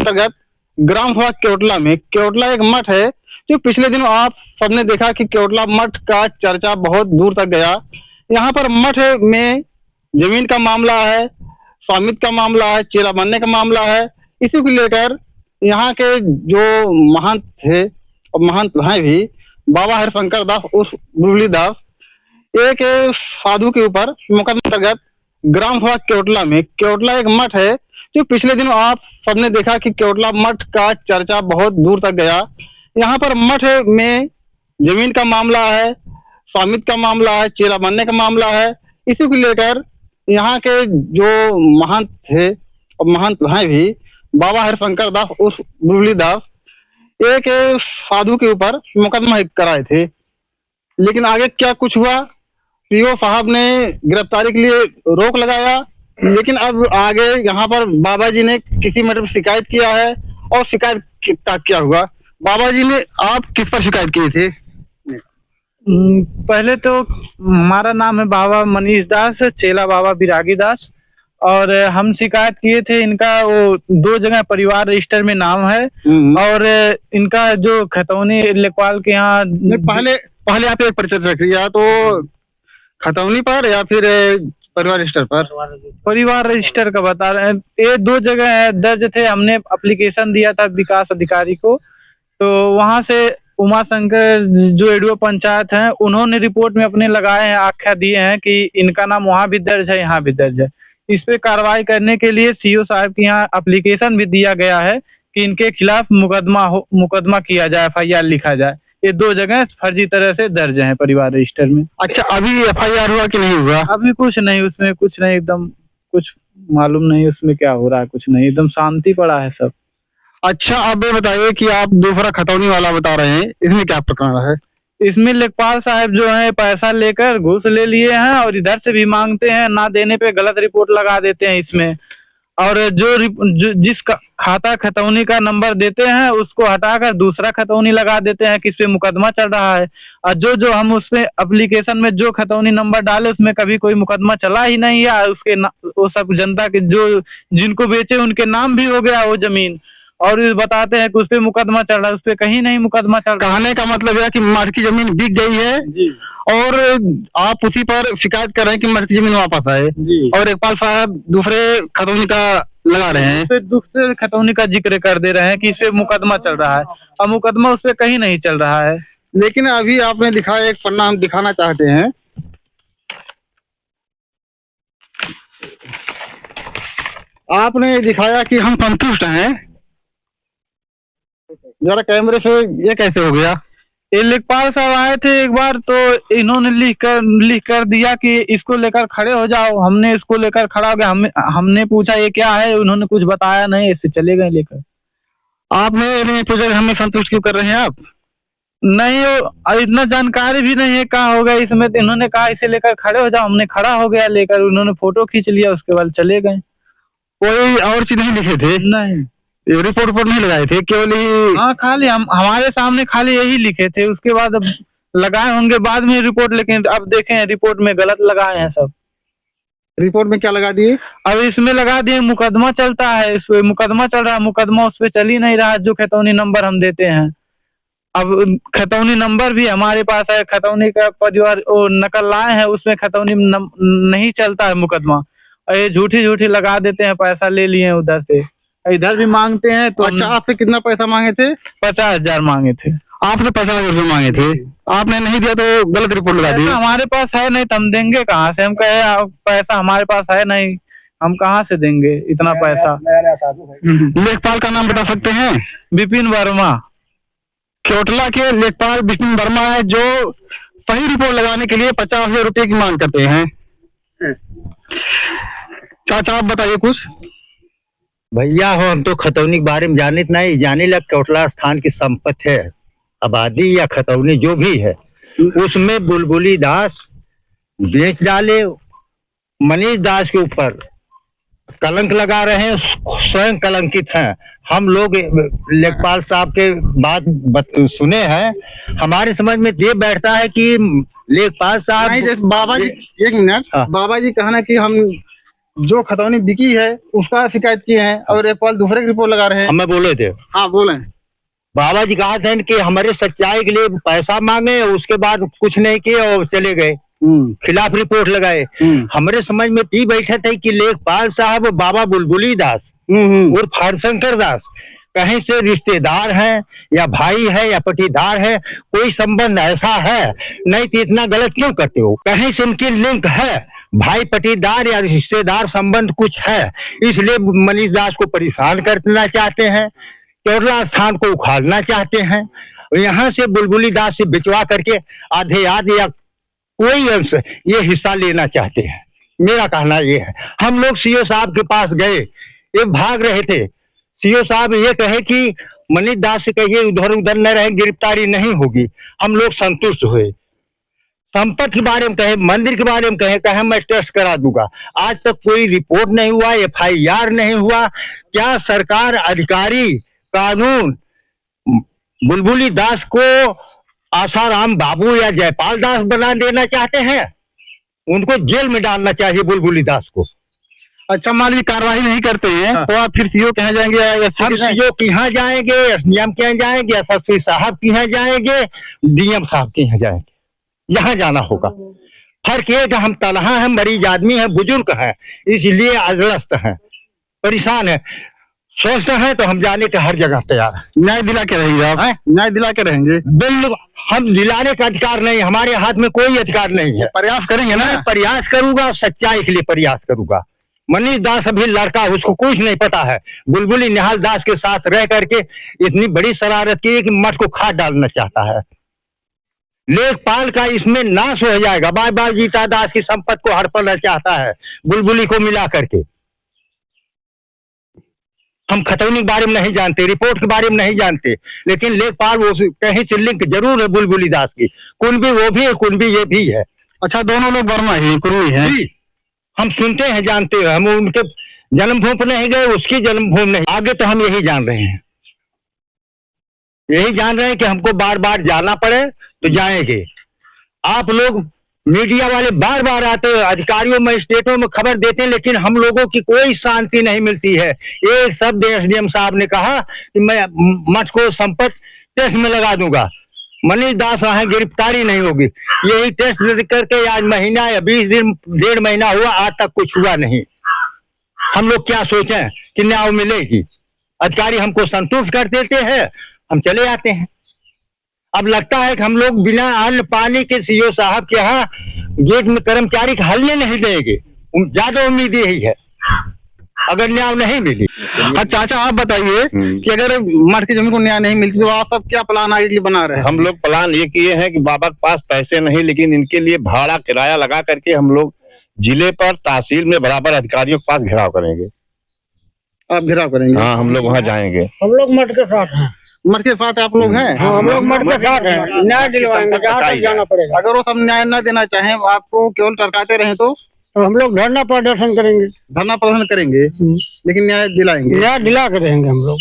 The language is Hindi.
अंतर्गत ग्राम सभा केवटला में केवटला एक मठ है जो पिछले दिनों आप सबने देखा कि केवटला मठ का चर्चा बहुत दूर तक गया। यहाँ पर मठ में जमीन का मामला है, स्वामित्व का मामला है, चेला बनने का मामला है। इसी को लेकर यहाँ के जो महंत थे और महंत हैं भी, बाबा हरिशंकर दास उर्फ बुलबुली दास, एक साधु के ऊपर मुकदमा अंतर्गत ग्राम सभा केवटला में केवटला एक मठ है जो पिछले दिनों आप सबने देखा कि केवटला मठ का चर्चा बहुत दूर तक गया। यहाँ पर मठ में जमीन का मामला है, स्वामित्व का मामला है, चेला बनने का मामला है। इसी को लेकर यहाँ के जो महंत थे और महंत हैं भी, बाबा हरिशंकर दास उर्फ बुलबुली दास, एक साधु के ऊपर मुकदमा कराए थे। लेकिन आगे क्या कुछ हुआ, सीओ साहब ने गिरफ्तारी के लिए रोक लगाया। लेकिन अब आगे यहाँ पर बाबा जी ने किसी मैटर पर शिकायत किया है और शिकायत का क्या हुआ, बाबा जी ने आप किस पर शिकायत की थी? पहले तो हमारा नाम है बाबा मनीष दास, चेला बाबा बिरागी दास, और हम शिकायत किए थे। इनका वो 2 जगह परिवार रजिस्टर में नाम है और इनका जो खतौनी लेखपाल के यहाँ पहले आप एक परिचय रखिए, तो खतौनी पर या फिर परिवार रजिस्टर पर? परिवार रजिस्टर का बता रहे हैं। ये 2 जगह है दर्ज थे। हमने एप्लीकेशन दिया था विकास अधिकारी को, तो वहां से उमा शंकर जो एडीओ पंचायत हैं, उन्होंने रिपोर्ट में अपने लगाए हैं, आख्या दिए हैं कि इनका नाम वहां भी दर्ज है, यहाँ भी दर्ज है। इस पे कार्रवाई करने के लिए सीओ साहब के यहाँ एप्लीकेशन भी दिया गया है कि इनके खिलाफ मुकदमा किया जाए, FIR लिखा जाए। ये 2 जगह फर्जी तरह से दर्ज हैं परिवार रजिस्टर में। अच्छा, अभी FIR हुआ कि नहीं हुआ? अभी कुछ नहीं, उसमें कुछ नहीं, एकदम कुछ मालूम नहीं उसमें क्या हो रहा है, कुछ नहीं, एकदम शांति पड़ा है सब। अच्छा, अब ये बताइए कि आप दूसरा खतौनी वाला बता रहे हैं, इसमें क्या प्रकरण है? इसमें लेखपाल साहब जो है पैसा लेकर घूस ले लिए हैं और इधर से भी मांगते हैं, ना देने पे गलत रिपोर्ट लगा देते हैं इसमें। और जिस खाता खतौनी का नंबर देते हैं उसको हटाकर दूसरा खतौनी लगा देते हैं कि इस पे मुकदमा चल रहा है। और जो हम उसमें एप्लीकेशन में जो खतौनी नंबर डाले उसमें कभी कोई मुकदमा चला ही नहीं है। उसके वो सब जनता के जो जिनको बेचे उनके नाम भी हो गया वो जमीन, और बताते हैं कि उस पे मुकदमा चल रहा है, उस पे कहीं नहीं मुकदमा चल रहा। कहने का मतलब है कि मठ की जमीन बिक गई है जी, और आप उसी पर शिकायत कर रहे हैं कि मठ की जमीन वापस आए जी। और लेखपाल साहब दूसरे खतौनी का लगा रहे हैं, उस पे दूसरे खतौनी का जिक्र कर दे रहे हैं कि इस पे मुकदमा चल रहा है, और मुकदमा उस पे कहीं नहीं चल रहा है। लेकिन अभी आपने दिखाया, एक पन्ना हम दिखाना चाहते हैं। आपने दिखाया कि हम संतुष्ट हैं, जरा कैमरे से ये कैसे हो गया? ये लेखपाल साहब आए थे एक बार, तो इन्होंने लिख कर दिया कि इसको लेकर खड़े हो जाओ। हमने इसको लेकर खड़ा हो गया। हमने पूछा ये क्या है, उन्होंने कुछ बताया नहीं, ऐसे चले गए लेकर। आपने नहीं पूछा हमें संतुष्ट क्यों कर रहे हैं आप? नहीं, इतना जानकारी भी नहीं है कहाँ हो गया इसमें। इन्होंने कहा इसे लेकर खड़े हो जाओ, हमने खड़ा हो गया लेकर, उन्होंने फोटो खींच लिया, उसके बाद चले गए। कोई और चीज नहीं लिखे थे? नहीं, रिपोर्ट नहीं लगाए थे, केवल हाँ खाली हमारे सामने खाली यही लिखे थे। उसके बाद अब लगाए होंगे बाद में रिपोर्ट, लेकिन अब देखें रिपोर्ट में गलत लगाए हैं सब। रिपोर्ट में क्या लगा दिए? अब इसमें लगा दिए मुकदमा चलता है, इस पे मुकदमा चल रहा है। मुकदमा उस पे चल ही नहीं रहा जो खतौनी नंबर हम देते हैं। अब खतौनी नंबर भी हमारे पास है, खतौनी का परिवार वो नकल लाए हैं, उसमें खतौनी नहीं चलता है मुकदमा। और ये झूठी लगा देते हैं, पैसा ले लिए उधर से, इधर भी मांगते हैं। तो अच्छा, आपसे कितना पैसा मांगे थे? 50,000 मांगे थे। आपसे 50,000 रुपये मांगे थे, आपने नहीं दिया तो गलत रिपोर्ट लगा दी? हमारे पास है नहीं तो हम देंगे कहाँ से? हम कहे पैसा हमारे पास है नहीं, हम कहाँ से देंगे इतना पैसा? लेखपाल का नाम बता सकते हैं? विपिन वर्मा। केवटला के लेखपाल विपिन वर्मा है, जो सही रिपोर्ट लगाने के लिए 50,000 रुपये की मांग करते हैं। चाचा आप बताइए कुछ। भैया हो, हम तो खतौनी के बारे में जाने लग। केवटला स्थान की संपत्ति है, आबादी या खतौनी जो भी है, उसमें बुलबुली दास बेच डाले, मनीष दास के ऊपर कलंक लगा रहे हैं, स्वयं कलंकित हैं। हम लोग लेखपाल साहब के बात सुने हैं, हमारे समझ में ये बैठता है कि लेखपाल साहब बाबा जी, एक मिनट। बाबा जी कहना कि हम जो खतौनी बिकी है उसका शिकायत किए हैं और रेपपाल दूसरे की रिपोर्ट लगा रहे हैं। हमें बोले थे हाँ बोले। बाबा जी कहा था कि हमारे सच्चाई के लिए पैसा मांगे, उसके बाद कुछ नहीं किए और चले गए, खिलाफ रिपोर्ट लगाए। हमारे समझ में ती बैठा था कि लेखपाल साहब बाबा बुलबुली दास उर्फ हरशंकर दास कहीं से रिश्तेदार हैं या भाई है या पटीदार है, कोई संबंध ऐसा है, नहीं तो इतना गलत क्यों करते हो? कहीं से उनकी लिंक है, भाई पटीदार या रिश्तेदार संबंध कुछ है, इसलिए मनीष दास को परेशान करना चाहते हैं, केवला स्थान को उखाड़ना चाहते हैं, यहाँ से बुलबुली दास से बिचवा करके आधे आधे या कोई अंश ये हिस्सा लेना चाहते हैं। मेरा कहना ये है। हम लोग सीओ साहब के पास गए, ये भाग रहे थे। सीओ साहब ये कहे कि मनीष दास से कहिए उधर उधर न रहे, गिरफ्तारी नहीं होगी। हम लोग संतुष्ट हुए। संपत्ति के बारे में कहे, मंदिर के बारे में कहे मैं टेस्ट करा दूंगा। आज तक कोई रिपोर्ट नहीं हुआ, FIR नहीं हुआ। क्या सरकार, अधिकारी, कानून बुलबुली दास को आसाराम बाबू या जयपाल दास बना देना चाहते हैं? उनको जेल में डालना चाहिए बुलबुली दास को। अच्छा, मान ली कार्रवाई नहीं करते हैं तो आप फिर सीओ के यहाँ जाएंगे या हम सीओ के यहाँ जाएंगे, SDM के यहाँ जाएंगे, SSP साहब के यहाँ जाएंगे, DM साहब के यहाँ जाएंगे, यहाँ जाना होगा। फर्क ये कि हम तनहा हैं, मरीज आदमी हैं, बुजुर्ग हैं, इसलिए अग्रस्त हैं, परेशान है, स्वस्थ हैं तो हम जाने के हर जगह तैयार हैं। न्याय दिला के रहेंगे आप? न्याय दिला के रहेंगे? बिल्कुल, हम दिलाने का अधिकार नहीं, हमारे हाथ में कोई अधिकार नहीं है। प्रयास करेंगे ना? प्रयास करूंगा, सच्चाई के लिए प्रयास करूंगा। मनीष दास अभी लड़का, उसको कुछ नहीं पता है। बुलबुली निहाल दास के साथ रह करके इतनी बड़ी शरारत की कि मठ को खाद डालना चाहता है। लेखपाल का इसमें नाश हो जाएगा। बार बार जीता दास की संपत्ति को हड़पना चाहता है बुलबुली को मिला करके। हम खतौनी के बारे में नहीं जानते, रिपोर्ट के बारे में नहीं जानते, लेकिन लेखपाल वो कहीं से लिंक जरूर है बुलबुली दास की। कुनबी वो भी है, कुनबी ये भी है। अच्छा, दोनों लोग वर्मा ही कुर्मी हैं? हम सुनते हैं, जानते हैं। हम उनके जन्मभूमि पर नहीं गए, उसकी जन्मभूमि नहीं। आगे तो हम यही जान रहे हैं, यही जान रहे हैं कि हमको बार बार जाना पड़े तो जाएंगे। आप लोग मीडिया वाले बार बार आते हैं, अधिकारियों मजिस्ट्रेटों में खबर देते हैं, लेकिन हम लोगों की कोई शांति नहीं मिलती है। एक शब्द SDM साहब ने कहा कि मैं मठ को संपत्ति टेस्ट में लगा दूंगा, मनीष दास वहां गिरफ्तारी नहीं होगी। यही टेस्ट करके आज महीना या 20 दिन, 1.5 महीना हुआ, आज तक कुछ हुआ नहीं। हम लोग क्या सोचें कि न्याय मिलेगी? अधिकारी हमको संतुष्ट कर देते हैं, हम चले आते हैं। अब लगता है कि हम लोग बिना अन्न पानी के सीओ साहब के यहाँ गेट में कर्मचारी का हल्ले नहीं देंगे। ज्यादा उम्मीद यही है अगर न्याय नहीं मिली। अच्छा चाचा, आप बताइए कि अगर मठ की जमीन को न्याय नहीं मिलती तो आप सब क्या प्लान आगे के लिए बना रहे हैं? हम लोग प्लान ये किए हैं कि बाबा के पास पैसे नहीं, लेकिन इनके लिए भाड़ा किराया लगा करके हम लोग जिले पर, तहसील में बराबर अधिकारियों के पास घेराव करेंगे। आप घेराव करेंगे? हाँ, हम लोग वहाँ जाएंगे। हम लोग मठ के साथ हैं। मठ के साथ आप लोग हैं? हाँ, हम लोग मठ के साथ हैं। न्याय दिलवाएंगे, जहाँ तक जाना पड़ेगा। अगर वो सब न्याय न देना चाहें, आपको केवल टरकाते रहे तो हम लोग धरना प्रदर्शन करेंगे। धरना प्रदर्शन करेंगे, लेकिन न्याय दिलाएंगे? न्याय दिला के रहेंगे हम लोग।